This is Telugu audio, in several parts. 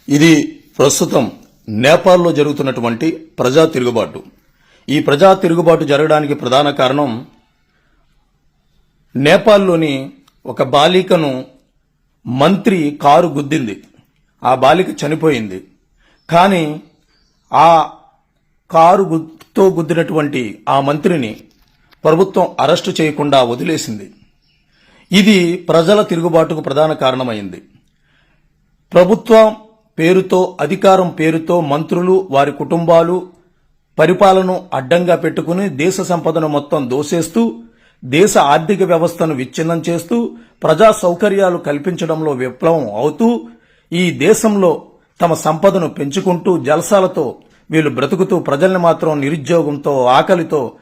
ఇది ప్రస్తుతం నేపాల్లో జరుగుతున్నటువంటి ప్రజా తిరుగుబాటు. ఈ ప్రజా తిరుగుబాటు జరగడానికి ప్రధాన కారణం నేపాల్లోని ఒక బాలికను మంత్రి కారు గుద్దింది. ఆ బాలిక చనిపోయింది. కానీ ఆ కారుతో గుద్దినటువంటి ఆ మంత్రిని ప్రభుత్వం అరెస్టు చేయకుండా వదిలేసింది. ఇది ప్రజల తిరుగుబాటుకు ప్రధాన కారణమైంది. ప్రభుత్వం పేరుతో, అధికారం పేరుతో మంత్రులు, వారి కుటుంబాలు పరిపాలనను అడ్డంగా పెట్టుకుని దేశ సంపదను మొత్తం దోసేస్తూ, దేశ ఆర్థిక వ్యవస్థను విచ్ఛిన్నం చేస్తూ, ప్రజా సౌకర్యాలు కల్పించడంలో విప్లవం అవుతూ, ఈ దేశంలో తమ సంపదను పెంచుకుంటూ జల్సాలతో వీళ్ళు బ్రతుకుతూ ప్రజల్ని మాత్రం నిరుద్యోగంతో, ఆకలితో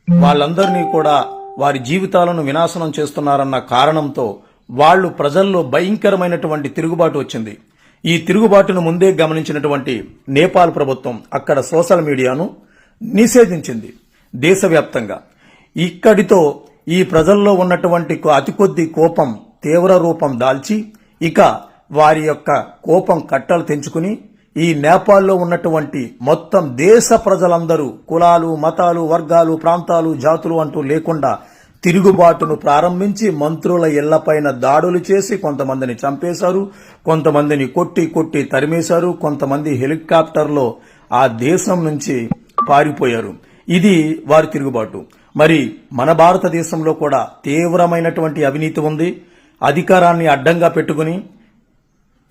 వాళ్ళందరినీ కూడా వారి జీవితాలను వినాశనం చేస్తున్నారన్న కారణంతో వాళ్లు ప్రజల్లో భయంకరమైనటువంటి తిరుగుబాటు వచ్చింది. ఈ తిరుగుబాటును ముందే గమనించినటువంటి నేపాల్ ప్రభుత్వం అక్కడ సోషల్ మీడియాను నిషేధించింది దేశవ్యాప్తంగా. ఇక్కడితో ఈ ప్రజల్లో ఉన్నటువంటి అతి కొద్ది కోపం తీవ్ర రూపం దాల్చి ఇక వారి యొక్క కోపం కట్టలు తెంచుకుని ఈ నేపాల్లో ఉన్నటువంటి మొత్తం దేశ ప్రజలందరూ కులాలు, మతాలు, వర్గాలు, ప్రాంతాలు, జాతులు అంటూ లేకుండా తిరుగుబాటును ప్రారంభించి మంత్రుల ఇళ్లపైన దాడులు చేసి కొంతమందిని చంపేశారు, కొంతమందిని కొట్టి తరిమేశారు, కొంతమంది హెలికాప్టర్లో ఆ దేశం నుంచి పారిపోయారు. ఇది వారి తిరుగుబాటు. మరి మన భారతదేశంలో కూడా తీవ్రమైనటువంటి అవినీతి ఉంది. అధికారాన్ని అడ్డంగా పెట్టుకుని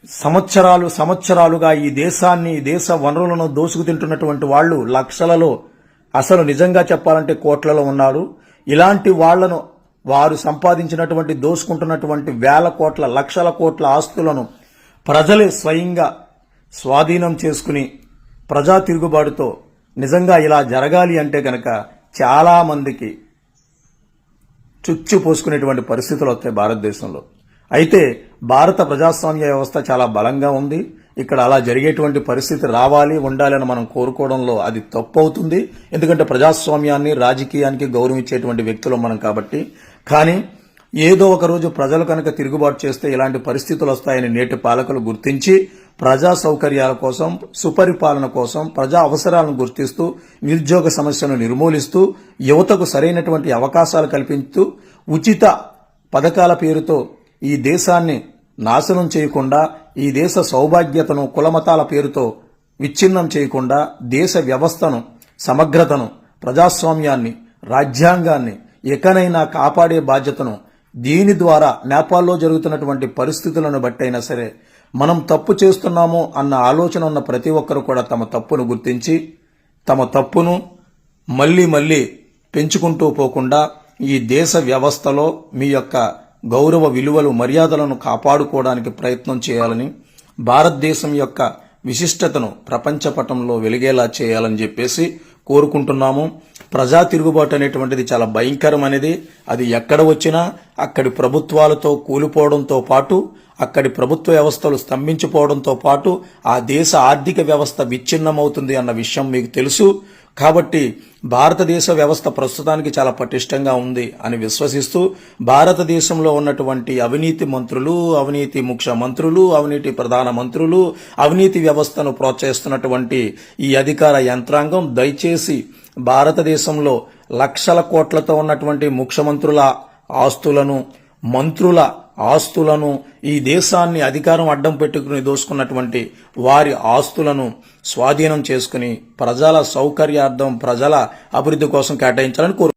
సంవత్సరాలుగా ఈ దేశాన్ని, దేశ వనరులను దోసుకు తింటున్నటువంటి వాళ్లు లక్షలలో, అసలు నిజంగా చెప్పాలంటే కోట్లలో ఉన్నారు. ఇలాంటి వాళ్లను, వారు సంపాదించినటువంటి దోసుకుంటున్నటువంటి వేల కోట్ల, లక్షల కోట్ల ఆస్తులను ప్రజలే స్వయంగా స్వాధీనం చేసుకుని ప్రజా తిరుగుబాటుతో నిజంగా ఇలా జరగాలి అంటే గనక చాలా మందికి చుచ్చు పోసుకునేటువంటి పరిస్థితులు వస్తాయి భారతదేశంలో. అయితే భారత ప్రజాస్వామ్య వ్యవస్థ చాలా బలంగా ఉంది. ఇక్కడ అలా జరిగేటువంటి పరిస్థితి రావాలి, ఉండాలని మనం కోరుకోవడంలో అది తప్పు అవుతుంది. ఎందుకంటే ప్రజాస్వామ్యాన్ని, రాజకీయానికి గౌరవించేటువంటి వ్యక్తులు మనం కాబట్టి. కానీ ఏదో ఒక రోజు ప్రజలు కనుక తిరుగుబాటు చేస్తే ఇలాంటి పరిస్థితులు వస్తాయని నేటి పాలకులు గుర్తించి ప్రజా సౌకర్యాల కోసం, సుపరిపాలన కోసం, ప్రజా అవసరాలను గుర్తిస్తూ, నిరుద్యోగ సమస్యను నిర్మూలిస్తూ, యువతకు సరైనటువంటి అవకాశాలు కల్పిస్తూ, ఉచిత పథకాల పేరుతో ఈ దేశాన్ని నాశనం చేయకుండా, ఈ దేశ సౌభాగ్యతను కులమతాల పేరుతో విచ్ఛిన్నం చేయకుండా, దేశ వ్యవస్థను, సమగ్రతను, ప్రజాస్వామ్యాన్ని, రాజ్యాంగాన్ని ఎకనైనా కాపాడే బాధ్యతను దీని ద్వారా నేపాల్లో జరుగుతున్నటువంటి పరిస్థితులను బట్టైనా సరే మనం తప్పు చేస్తున్నాము అన్న ఆలోచన ఉన్న ప్రతి ఒక్కరు కూడా తమ తప్పును గుర్తించి తమ తప్పును మళ్లీ పెంచుకుంటూ పోకుండా ఈ దేశ వ్యవస్థలో మీ యొక్క గౌరవ విలువలు, మర్యాదలను కాపాడుకోవడానికి ప్రయత్నం చేయాలని, భారతదేశం యొక్క విశిష్టతను ప్రపంచపటంలో వెలిగేలా చేయాలని చెప్పేసి కోరుకుంటున్నాము. ప్రజా తిరుగుబాటు అనేటువంటిది చాలా భయంకరమైనది. అది ఎక్కడ వచ్చినా అక్కడి ప్రభుత్వాలతో కూలిపోవడంతో పాటు, అక్కడి ప్రభుత్వ వ్యవస్థలు స్తంభించిపోవడంతో పాటు ఆ దేశ ఆర్థిక వ్యవస్థ విచ్ఛిన్నమవుతుంది అన్న విషయం మీకు తెలుసు. కాబట్టి భారతదేశ వ్యవస్థ ప్రస్తుతానికి చాలా పటిష్టంగా ఉంది అని విశ్వసిస్తూ, భారతదేశంలో ఉన్నటువంటి అవినీతి మంత్రులు, అవినీతి ముఖ్యమంత్రులు, అవినీతి ప్రధాన మంత్రులు, అవినీతి వ్యవస్థను ప్రోత్సహిస్తున్నటువంటి ఈ అధికార యంత్రాంగం దయచేసి భారతదేశంలో లక్షల కోట్లతో ఉన్నటువంటి ముఖ్యమంత్రుల ఆస్తులను, మంత్రుల ఆస్తులను, ఈ దేశాన్ని అధికారం అడ్డం పెట్టుకుని దోసుకున్నటువంటి వారి ఆస్తులను స్వాధీనం చేసుకుని ప్రజల సౌకర్యార్థం, ప్రజల అభివృద్ధి కోసం కేటాయించాలని కోరు